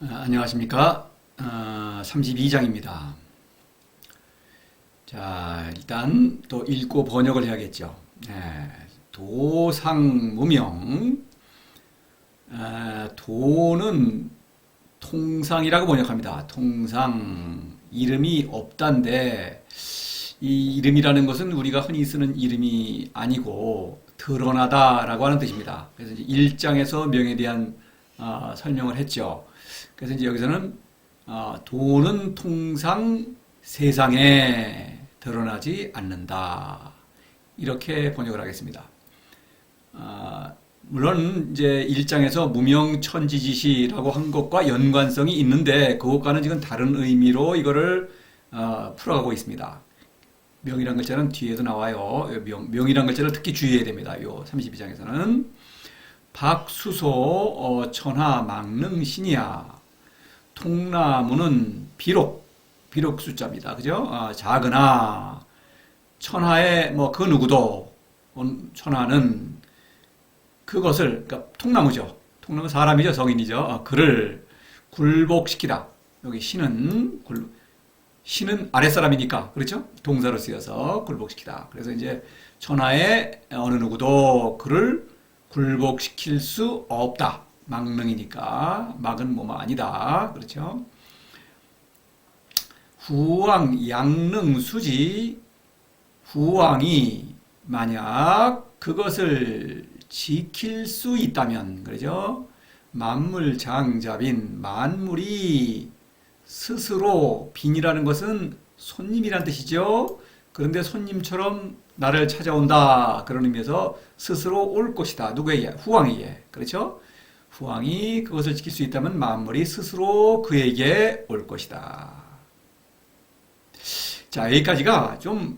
안녕하십니까. 32장입니다. 자, 일단 또 읽고 번역을 해야겠죠. 도상무명. 도는 통상이라고 번역합니다. 통상, 이름이 없단데, 이 이름이라는 것은 우리가 흔히 쓰는 이름이 아니고 드러나다라고 하는 뜻입니다. 그래서 이제 1장에서 명에 대한 설명을 했죠. 그래서 이제 여기서는 도는 통상 세상에 드러나지 않는다. 이렇게 번역을 하겠습니다. 물론 이제 1장에서 무명천지지시라고 한 것과 연관성이 있는데 그것과는 지금 다른 의미로 이거를 풀어가고 있습니다. 명이란 글자는 뒤에도 나와요. 명이란 글자를 특히 주의해야 됩니다. 요 32장에서는 박수소 천하 망능신이야. 통나무는 비록 숫자입니다. 그죠? 작으나 천하의 뭐 그 누구도 천하는 그것을, 그러니까 통나무죠. 통나무 사람이죠. 성인이죠. 그를 굴복시키다. 여기 신은 아랫사람이니까, 그렇죠? 동사로 쓰여서 굴복시키다. 그래서 이제 천하의 어느 누구도 그를 굴복시킬 수 없다. 망능이니까. 막은 뭐뭐 아니다. 그렇죠? 후왕, 양능, 수지. 후왕이 만약 그것을 지킬 수 있다면, 그러죠? 만물장잡인 만물이 스스로, 빈이라는 것은 손님이란 뜻이죠. 그런데 손님처럼 나를 찾아온다. 그런 의미에서 스스로 올 것이다. 누구에게? 후왕에게. 그렇죠? 후왕이 그것을 지킬 수 있다면 만물이 스스로 그에게 올 것이다. 자, 여기까지가 좀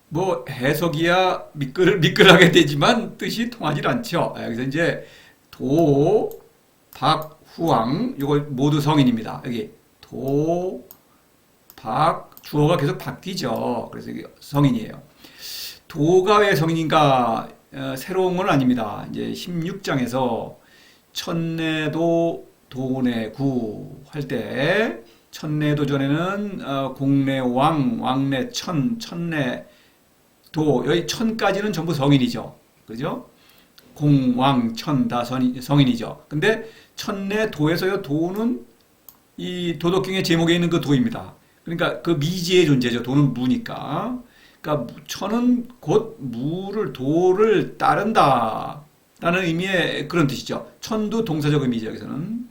뭐 해석이야 미끌하게 되지만 뜻이 통하지 않죠. 여기서 이제 도, 박, 후왕 요거 모두 성인입니다. 여기 도, 박, 주어가 계속 바뀌죠. 그래서 이게 성인이에요. 도가 왜 성인인가? 새로운 건 아닙니다. 이제 16장에서 천내도 도내구 할 때 천내도 전에는 공내왕, 왕내천, 천내도 여기 천까지는 전부 성인이죠. 그죠? 공왕천 다 성인이죠. 근데 천내도에서요, 도는 이 도덕경의 제목에 있는 그 도입니다. 그러니까 그 미지의 존재죠. 도는 무니까. 그러니까 천은 곧 도를 따른다 라는 의미의 그런 뜻이죠. 천도 동사적 의미죠. 여기서는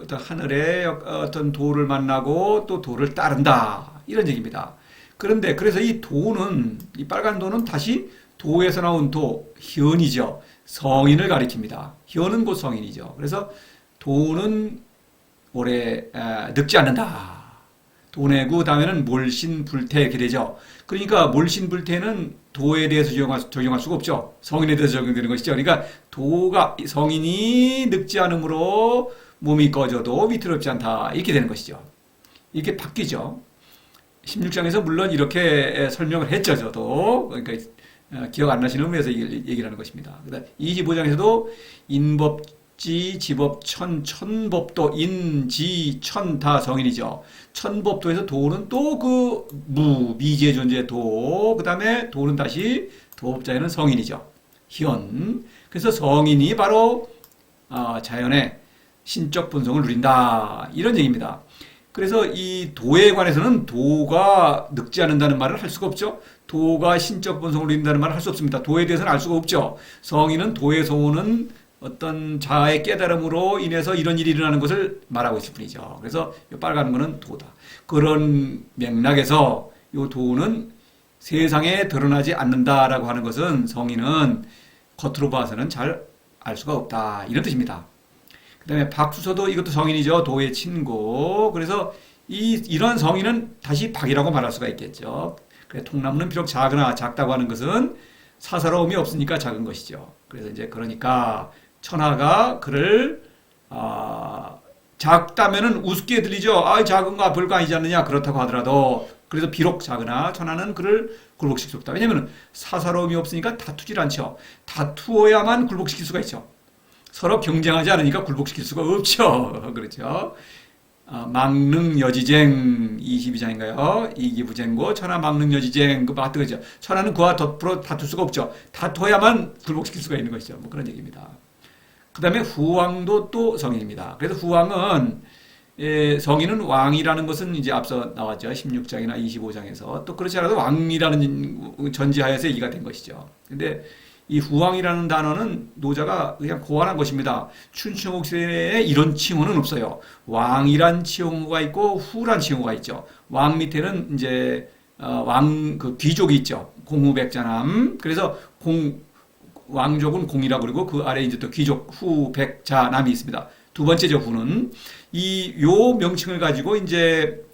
어떤 하늘의 어떤 도를 만나고 또 도를 따른다 이런 얘기입니다. 그런데 그래서 이 도는, 이 빨간 도는 다시 도에서 나온 도, 현이죠. 성인을 가리킵니다. 현은 곧 성인이죠. 그래서 도는 오래 늙지 않는다. 도내구 다음에는 몰신불태 이렇게 되죠. 그러니까 몰신불태는 도에 대해서 적용할 수가 없죠. 성인에 대해서 적용되는 것이죠. 그러니까 성인이 늙지 않으므로 몸이 꺼져도 위태롭지 않다 이렇게 되는 것이죠. 이렇게 바뀌죠. 16장에서 물론 이렇게 설명을 했죠. 저도. 그러니까 기억 안 나시는 의미에서 얘기를 하는 것입니다. 25장에서도 인법지, 지법천, 천법도, 인, 천 다 성인이죠. 천법도에서 도는 또 그 미지의 존재 도, 그 다음에 도는 다시 도법자에는 성인이죠. 현. 그래서 성인이 바로 자연의 신적 본성을 누린다. 이런 얘기입니다. 그래서 이 도에 관해서는 도가 늙지 않는다는 말을 할 수가 없죠. 도가 신적 본성을 누린다는 말을 할 수 없습니다. 도에 대해서는 알 수가 없죠. 성인은 도에서 오는 어떤 자아의 깨달음으로 인해서 이런 일이 일어나는 것을 말하고 있을 뿐이죠. 그래서 이 빨간 거는 도다. 그런 맥락에서 이 도는 세상에 드러나지 않는다라고 하는 것은 성인은 겉으로 봐서는 잘 알 수가 없다. 이런 뜻입니다. 그 다음에 박수서도 이것도 성인이죠. 도의 친구. 그래서 이런 성인은 다시 박이라고 말할 수가 있겠죠. 그래, 통나무는 비록 작다고 하는 것은 사사로움이 없으니까 작은 것이죠. 그래서 이제 그러니까 천하가 그를 작다면은 우습게 들리죠. 작은 거 별거 아니지 않느냐. 그렇다고 하더라도 그래서 비록 작으나 천하는 그를 굴복시킬 수 없다. 왜냐하면 사사로움이 없으니까 다투질 않죠. 다투어야만 굴복시킬 수가 있죠. 서로 경쟁하지 않으니까 굴복시킬 수가 없죠. 그렇죠. 망릉여지쟁 22장인가요? 이기부쟁고 천하 망릉여지쟁 그 맞죠. 천하는 그와 덧불어 다툴 수가 없죠. 다퉈야만 굴복시킬 수가 있는 것이죠. 뭐 그런 얘기입니다. 그 다음에 후왕도 또 성인입니다. 그래서 후왕은 성인은 왕이라는 것은 이제 앞서 나왔죠. 16장이나 25장에서. 또 그렇지 않아도 왕이라는 전제하에서 얘기가 된 것이죠. 근데 이 후왕이라는 단어는 노자가 그냥 고안한 것입니다. 춘추국 시대에 이런 칭호는 없어요. 왕이란 칭호가 있고 후란 칭호가 있죠. 왕 밑에는 이제 그 귀족이 있죠. 공후백자남. 그래서 왕족은 공이라고 그러고 그 아래 이제 또 귀족 후백자남이 있습니다. 두 번째죠, 후는. 요 명칭을 가지고 이제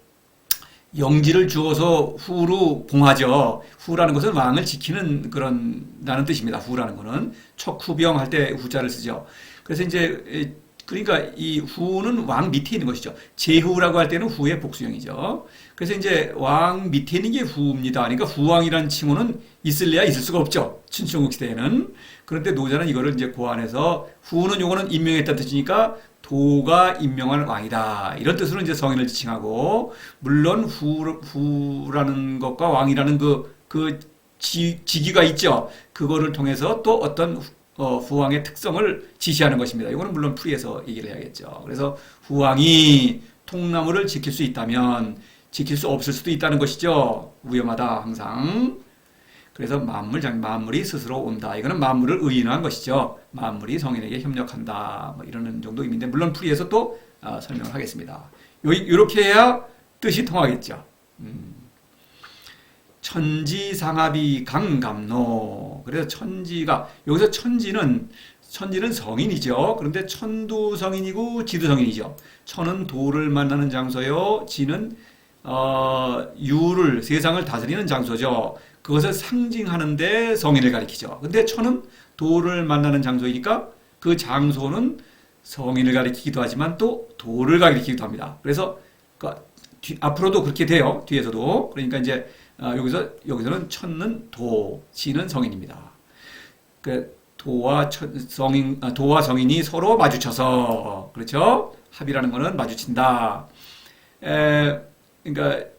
영지를 주어서 후로 봉하죠. 후라는 것은 왕을 지키는 나는 뜻입니다. 후라는 거는. 척후병 할 때 후자를 쓰죠. 그래서 이제, 그러니까 이 후는 왕 밑에 있는 것이죠. 제후라고 할 때는 후의 복수형이죠. 그래서 이제 왕 밑에 있는 게 후입니다. 그러니까 후왕이라는 칭호는 있을래야 있을 수가 없죠. 춘추국 시대에는. 그런데 노자는 이거를 이제 고안해서 후는 요거는 임명했다는 뜻이니까 도가 임명한 왕이다. 이런 뜻으로 이제 성인을 지칭하고, 물론 후라는 것과 왕이라는 직위가 있죠. 그거를 통해서 또 어떤 후왕의 특성을 지시하는 것입니다. 이거는 물론 풀이해서 얘기를 해야겠죠. 그래서 후왕이 통나무를 지킬 수 있다면 지킬 수 없을 수도 있다는 것이죠. 위험하다, 항상. 그래서 만물이 스스로 온다. 이거는 만물을 의인화한 것이죠. 만물이 성인에게 협력한다. 뭐 이런 정도 의미인데, 물론 풀이해서 또 설명을 하겠습니다. 이렇게 해야 뜻이 통하겠죠. 천지상합이 강감노. 그래서 여기서 천지는 성인이죠. 그런데 천도 성인이고 지도 성인이죠. 천은 도를 만나는 장소요. 지는 세상을 다스리는 장소죠. 그것을 상징하는데 성인을 가리키죠. 근데 천은 도를 만나는 장소이니까 그 장소는 성인을 가리키기도 하지만 또 도를 가리키기도 합니다. 그래서 앞으로도 그렇게 돼요. 뒤에서도. 그러니까 이제 여기서는 천은 도, 지는 성인입니다. 도와 성인이 서로 마주쳐서, 그렇죠? 합이라는 거는 마주친다. 그러니까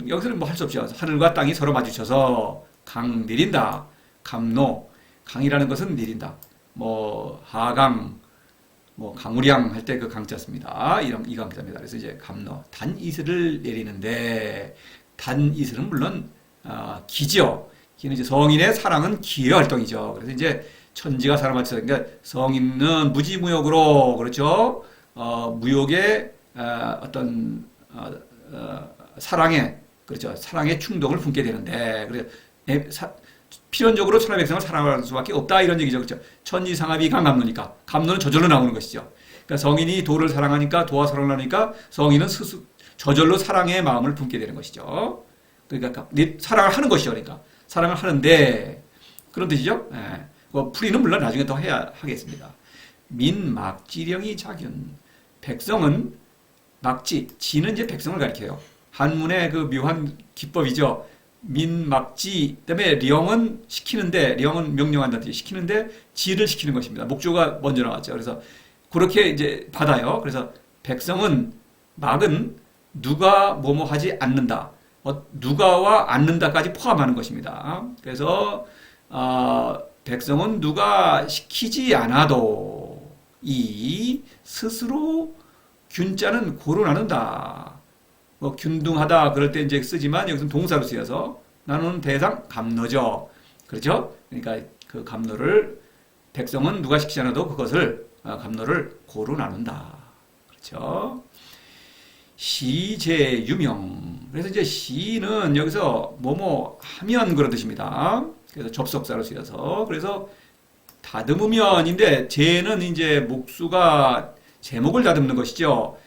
여기서는 뭐 할 수 없죠. 하늘과 땅이 서로 마주쳐서 강 내린다. 감노. 강이라는 것은 내린다. 뭐 하강, 뭐 강우량 할 때 그 강자 씁니다. 이 강자입니다. 그래서 이제 감노. 단이슬을 내리는데, 단이슬은 물론 기죠. 기는 이제 성인의 사랑은 기의 활동이죠. 그래서 이제 천지가 사람 맞춰서, 그러니까 성인은 무지무욕으로, 그렇죠? 무욕의 어떤 그렇죠. 사랑의 충동을 품게 되는데, 그래서 필연적으로 천하 백성을 사랑할 수밖에 없다, 이런 얘기죠. 그렇죠. 천지상합이 강감노니까. 감노는 저절로 나오는 것이죠. 그러니까 성인이 도를 사랑하니까, 도와 사랑을 하니까 성인은 저절로 사랑의 마음을 품게 되는 것이죠. 그러니까 사랑을 하는 것이죠. 그러니까 사랑을 하는데, 그런 뜻이죠. 예. 풀이는 물론 나중에 더 해야 하겠습니다. 민막지령이 자균. 백성은 지는 이제 백성을 가리켜요. 한문의 그 묘한 기법이죠. 민막지 때문에 령은 명령한다는 뜻이 시키는데 지를 시키는 것입니다. 목조가 먼저 나왔죠. 그래서 그렇게 이제 받아요. 그래서 막은 누가 뭐뭐 하지 않는다. 누가와 않는다까지 포함하는 것입니다. 그래서 백성은 누가 시키지 않아도 스스로 균자는 고로 나눈다. 뭐 균등하다 그럴 때 이제 쓰지만 여기서는 동사로 쓰여서 나누는 대상 감노죠. 그렇죠? 그러니까 그 감노를 백성은 누가 시키지 않아도 그것을 감노를 고로 나눈다. 그렇죠? 시제 유명. 그래서 이제 시는 여기서 뭐뭐 하면 그런 뜻입니다. 그래서 접속사로 쓰여서 그래서 다듬으면인데 제는 이제 목수가 제목을 다듬는 것이죠.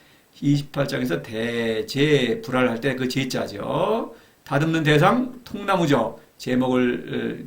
28장에서 대제불알 할 때 그 제자죠. 다듬는 대상 통나무죠.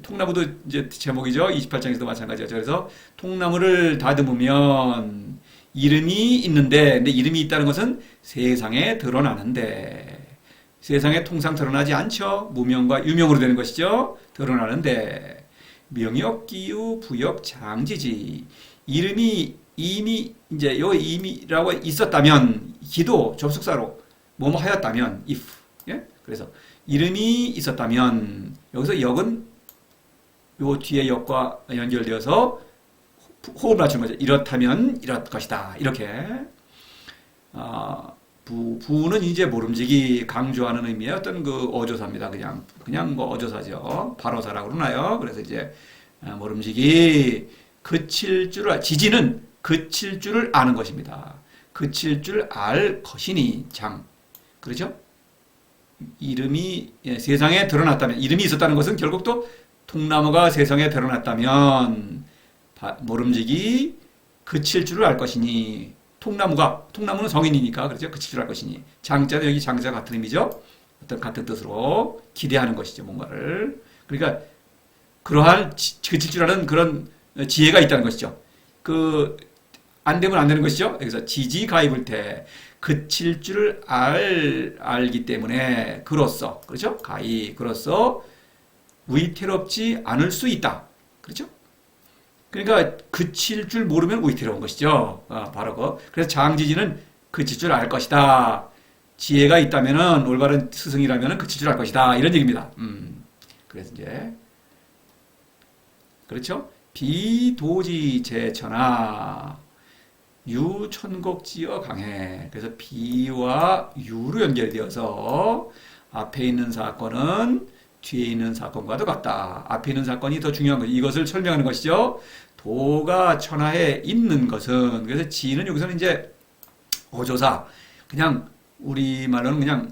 통나무도 이제 제목이죠. 28장에서도 마찬가지죠. 그래서 통나무를 다듬으면 이름이 있는데, 근데 이름이 있다는 것은 세상에 드러나는데, 세상에 통상 드러나지 않죠. 무명과 유명으로 되는 것이죠. 드러나는데, 명역, 기유, 부역, 장지지. 이름이 이미 이제 요 이미라고 있었다면 기도 접속사로 뭐뭐 하였다면 if 예? 그래서 이름이 있었다면 여기서 역은 요 뒤에 역과 연결되어서 호흡을 맞추는 거죠. 이렇다면 이럴 것이다. 이렇게 부는 이제 모름지기 강조하는 의미의 어떤 그 어조사입니다. 그냥 뭐 어조사죠. 발어사라고 그러나요? 그래서 이제 모름지기 지지는 그칠 줄을 아는 것입니다. 그칠 줄 알 것이니 그렇죠? 이름이 세상에 드러났다면 이름이 있었다는 것은 결국 또 통나무가 세상에 드러났다면 모름지기 그칠 줄을 알 것이니 통나무는 성인이니까 그렇죠? 그칠 줄 알 것이니 장자는 여기 장자 같은 의미죠. 어떤 같은 뜻으로 기대하는 것이죠. 뭔가를 그러니까 그러한 그칠 줄 아는 그런 지혜가 있다는 것이죠. 안 되면 안 되는 것이죠. 여기서 지지가입을 때 그칠 줄 알기 때문에 그로써 그렇죠? 그로써 위태롭지 않을 수 있다. 그렇죠? 그러니까 그칠 줄 모르면 위태로운 것이죠. 바로 그래서 장지지는 그칠 줄 알 것이다. 지혜가 있다면은 올바른 스승이라면은 그칠 줄 알 것이다. 이런 얘기입니다. 그래서 이제 그렇죠? 비도지제천하 유천곡지어 강해. 그래서 비와 유로 연결되어서 앞에 있는 사건은 뒤에 있는 사건과도 같다. 앞에 있는 사건이 더 중요한 거죠. 이것을 설명하는 것이죠. 도가 천하에 있는 것은 그래서 지는 여기서는 이제 어조사 그냥 우리말로는 그냥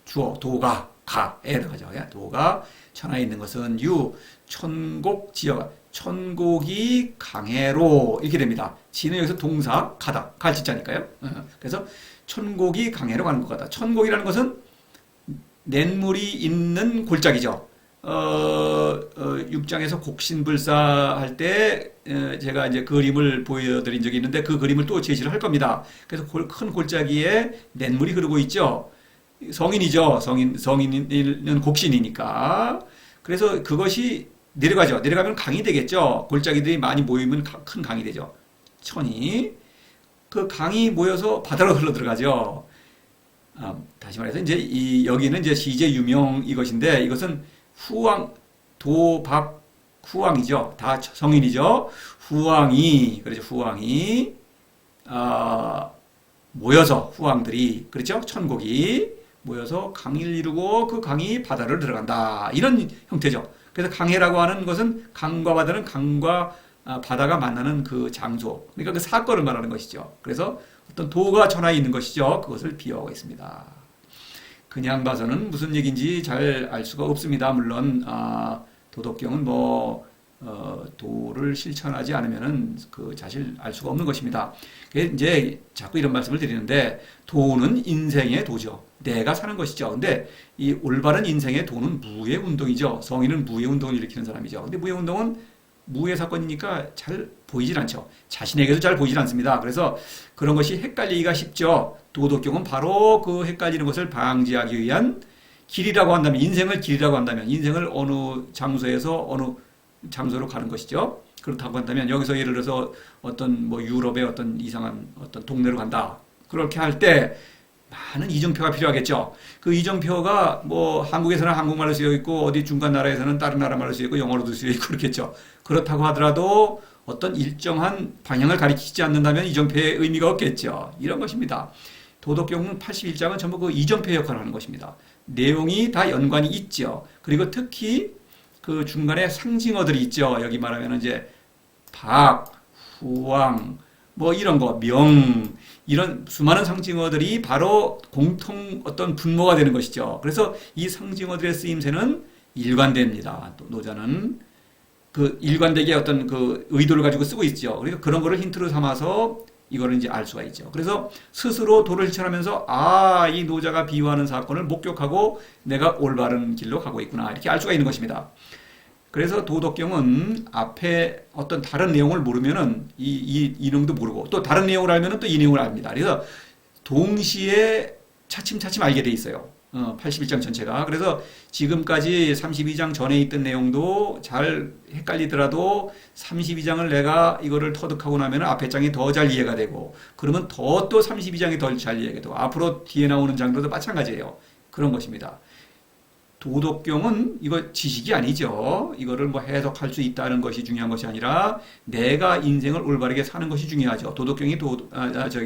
주어 도가 가에 들어가죠. 도가 천하에 있는 것은 천곡지어가 천곡이 강해로 이렇게 됩니다. 지는 여기서 동사 가다 갈지자니까요. 그래서 천곡이 강해로 가는 것 같다. 천곡이라는 것은 냇물이 있는 골짜기죠. 6장에서 곡신불사 할 때 제가 이제 그림을 보여드린 적이 있는데 그 그림을 또 제시를 할 겁니다. 그래서 큰 골짜기에 냇물이 흐르고 있죠. 성인이죠. 성인은 곡신이니까. 그래서 그것이 내려가죠. 내려가면 강이 되겠죠. 골짜기들이 많이 모이면 큰 강이 되죠. 천이. 그 강이 모여서 바다로 흘러 들어가죠. 다시 말해서 이제 여기는 이제 시제 유명 이것인데 이것은 후왕이죠. 다 성인이죠. 그렇죠. 후왕이 모여서 후왕들이 그렇죠. 천곡이 모여서 강을 이루고 그 강이 바다를 들어간다. 이런 형태죠. 그래서 강해라고 하는 것은 강과 바다가 만나는 그 장소. 그러니까 그 사건을 말하는 것이죠. 그래서 어떤 도가 천하에 있는 것이죠. 그것을 비유하고 있습니다. 그냥 봐서는 무슨 얘기인지 잘 알 수가 없습니다. 물론 도덕경은 도를 실천하지 않으면은 사실 알 수가 없는 것입니다. 이제 자꾸 이런 말씀을 드리는데 도는 인생의 도죠. 내가 사는 것이죠. 근데 이 올바른 인생의 도는 무의 운동이죠. 성인은 무의 운동을 일으키는 사람이죠. 근데 무의 운동은 무의 사건이니까 잘 보이질 않죠. 자신에게도 잘 보이질 않습니다. 그래서 그런 것이 헷갈리기가 쉽죠. 도덕경은 바로 그 헷갈리는 것을 방지하기 위한 길이라고 한다면, 인생을 길이라고 한다면, 인생을 어느 장소에서 어느 장소로 가는 것이죠. 그렇다고 한다면 여기서 예를 들어서 어떤 유럽의 어떤 이상한 어떤 동네로 간다. 그렇게 할 때 많은 이정표가 필요하겠죠. 그 이정표가 한국에서는 한국말로 쓰여 있고 어디 중간 나라에서는 다른 나라 말로 쓰여 있고 영어로도 쓰여 있고 그렇겠죠. 그렇다고 하더라도 어떤 일정한 방향을 가리키지 않는다면 이정표의 의미가 없겠죠. 이런 것입니다. 도덕경은 81장은 전부 그 이정표 역할을 하는 것입니다. 내용이 다 연관이 있죠. 그리고 특히 그 중간에 상징어들이 있죠. 여기 말하면 이제 박, 후왕, 이런 거, 명, 이런 수많은 상징어들이 바로 공통 어떤 분모가 되는 것이죠. 그래서 이 상징어들의 쓰임새는 일관됩니다. 또 노자는 그 일관되게 어떤 그 의도를 가지고 쓰고 있죠. 그러니까 그런 거를 힌트로 삼아서 이거를 이제 알 수가 있죠. 그래서 스스로 도를 실천하면서 이 노자가 비유하는 사건을 목격하고 내가 올바른 길로 가고 있구나 이렇게 알 수가 있는 것입니다. 그래서 도덕경은 앞에 어떤 다른 내용을 모르면은 이 내용도 모르고 또 다른 내용을 알면은 또 이 내용을 압니다. 그래서 동시에 차츰차츰 알게 돼 있어요. 81장 전체가. 그래서 지금까지 32장 전에 있던 내용도 잘 헷갈리더라도 32장을 내가 이거를 터득하고 나면 앞에 장이 더 잘 이해가 되고, 그러면 더 또 32장이 더 잘 이해가 되고, 앞으로 뒤에 나오는 장들도 마찬가지예요. 그런 것입니다. 도덕경은 이거 지식이 아니죠. 이거를 뭐 해석할 수 있다는 것이 중요한 것이 아니라 내가 인생을 올바르게 사는 것이 중요하죠. 도덕경이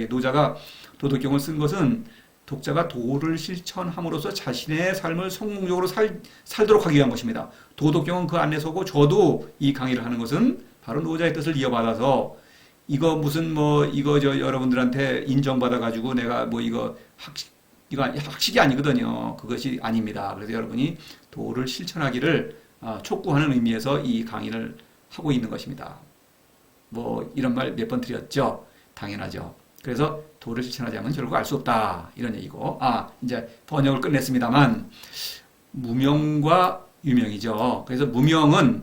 노자가 도덕경을 쓴 것은 독자가 도를 실천함으로써 자신의 삶을 성공적으로 살도록 하기 위한 것입니다. 도덕경은 그 안에 서고, 저도 이 강의를 하는 것은 바로 노자의 뜻을 이어받아서 이거 무슨 뭐 이거 여러분들한테 인정받아가지고 내가 뭐 이거 학식이 아니거든요. 그것이 아닙니다. 그래서 여러분이 도를 실천하기를 촉구하는 의미에서 이 강의를 하고 있는 것입니다. 뭐 이런 말 몇 번 드렸죠. 당연하죠. 그래서 도를 실천하지 않으면 결국 알 수 없다. 이런 얘기고. 이제 번역을 끝냈습니다만, 무명과 유명이죠. 그래서 무명은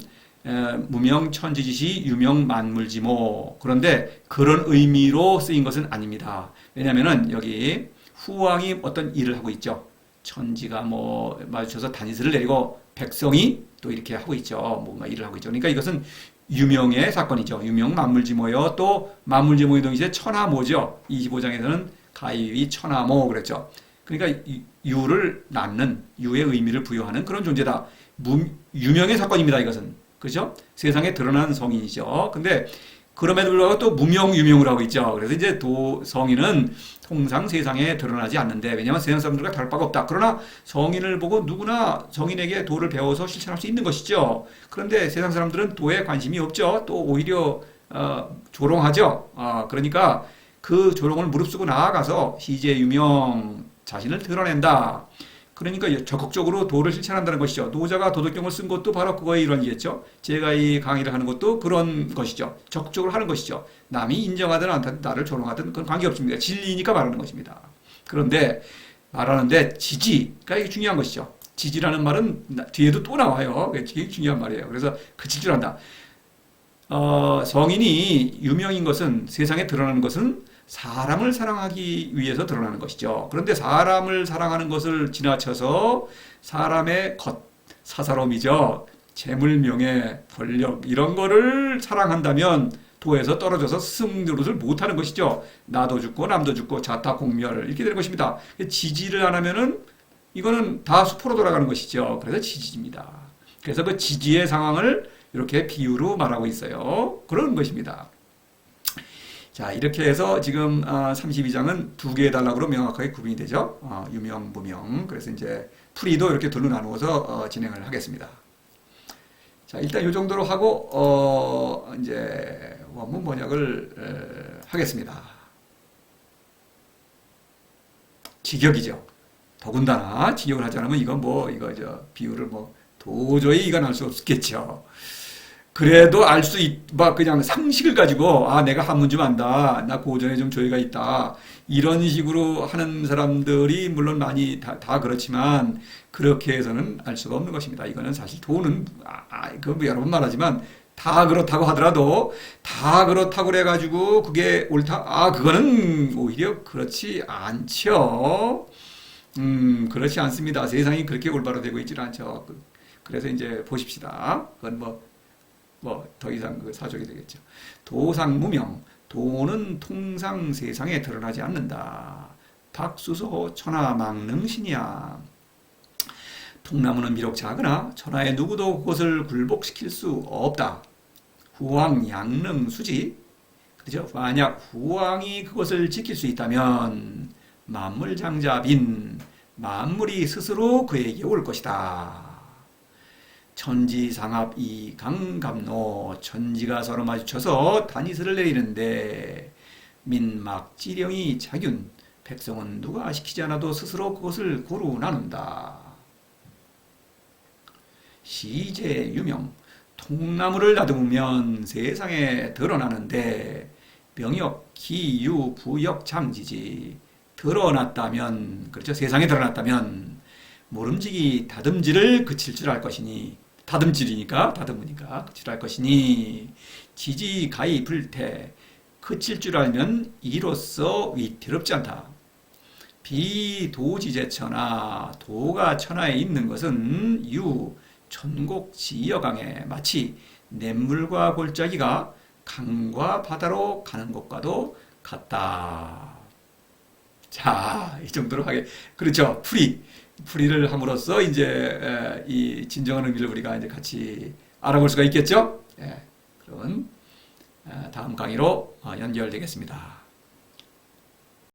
무명 천지지시 유명 만물지모. 그런데 그런 의미로 쓰인 것은 아닙니다. 왜냐하면은 여기 후왕이 어떤 일을 하고 있죠. 천지가 뭐 마주쳐서 다니스를 내리고 백성이 또 이렇게 하고 있죠. 뭔가 일을 하고 있죠. 그러니까 이것은 유명의 사건이죠. 유명 만물지모요. 또 만물지모의 동시에 천하모죠. 25장에서는 가위위 천하모 그랬죠. 그러니까 유를 낳는, 유의 의미를 부여하는 그런 존재다. 유명의 사건입니다. 이것은. 그죠? 세상에 드러난 성인이죠. 근데 그럼에도 불구하고 또 무명유명을 하고 있죠. 그래서 이제 성인은 통상 세상에 드러나지 않는데, 왜냐하면 세상 사람들과 다를 바가 없다. 그러나 성인을 보고 누구나 성인에게 도를 배워서 실천할 수 있는 것이죠. 그런데 세상 사람들은 도에 관심이 없죠. 또 오히려 조롱하죠. 그러니까 그 조롱을 무릅쓰고 나아가서 희재유명 자신을 드러낸다. 그러니까 적극적으로 도를 실천한다는 것이죠. 노자가 도덕경을 쓴 것도 바로 그거의 일환이겠죠. 제가 이 강의를 하는 것도 그런 것이죠. 적극적으로 하는 것이죠. 남이 인정하든 안 하든 나를 조롱하든 그건 관계없습니다. 진리니까 말하는 것입니다. 그런데 말하는데 지지가 이게 중요한 것이죠. 지지라는 말은 뒤에도 또 나와요. 이게 중요한 말이에요. 그래서 그칠 줄 안다. 성인이 유명인 것은, 세상에 드러나는 것은 사람을 사랑하기 위해서 드러나는 것이죠. 그런데 사람을 사랑하는 것을 지나쳐서 사람의 사사로움이죠. 재물, 명예, 권력 이런 거를 사랑한다면 도에서 떨어져서 스승노릇을 못하는 것이죠. 나도 죽고 남도 죽고 자타공멸 이렇게 되는 것입니다. 지지를 안 하면은 이거는 다 수포로 돌아가는 것이죠. 그래서 지지입니다. 그래서 그 지지의 상황을 이렇게 비유로 말하고 있어요. 그런 것입니다. 자, 이렇게 해서 지금 32장은 두 개의 단락으로 명확하게 구분이 되죠. 유명, 무명. 그래서 이제 풀이도 이렇게 둘로 나누어서 진행을 하겠습니다. 자, 일단 이 정도로 하고 이제 원문 번역을 하겠습니다. 직역이죠. 더군다나 직역을 하지 않으면 이건 비유를 도저히 이건 알 수 없겠죠. 그래도 알 수 그냥 상식을 가지고, 내가 한문 좀 안다. 나 고전에 좀 조예가 있다. 이런 식으로 하는 사람들이 물론 많이 다 그렇지만, 그렇게 해서는 알 수가 없는 것입니다. 이거는 사실 도는, 여러 번 말하지만, 다 그렇다고 하더라도, 다 그렇다고 그래가지고, 그게 옳다? 그거는 오히려 그렇지 않죠. 그렇지 않습니다. 세상이 그렇게 올바로 되고 있지는 않죠. 그래서 이제 보십시다. 그건 더 이상 그 사족이 되겠죠. 도상무명, 도는 통상 세상에 드러나지 않는다. 박수소 천하망능신이야. 통나무는 비록 작으나 천하의 누구도 그것을 굴복시킬 수 없다. 후왕 양능 수지. 그죠? 만약 후왕이 그것을 지킬 수 있다면 만물장자빈, 만물이 스스로 그에게 올 것이다. 천지상합 이강감노, 천지가 서로 마주쳐서 다니스를 내리는데 민막지령이 자균, 백성은 누가 시키지 않아도 스스로 그것을 고루 나눈다. 시제유명, 통나무를 다듬으면 세상에 드러나는데 명역, 기유, 부역, 장지지. 드러났다면, 그렇죠? 세상에 드러났다면 모름지기 다듬질을 그칠 줄 알 것이니, 다듬질이니까 다듬으니까 그칠 줄 알 것이니, 지지 가히 불태, 그칠 줄 알면 이로써 위태롭지 않다. 비도지제천하 도가 천하에 있는 것은 전곡지여강에 마치 냇물과 골짜기가 강과 바다로 가는 것과도 같다. 자, 이 정도로 하게 그렇죠. 풀이를 함으로써 이제 이 진정한 의미를 우리가 이제 같이 알아볼 수가 있겠죠. 예, 그런 다음 강의로 연결되겠습니다.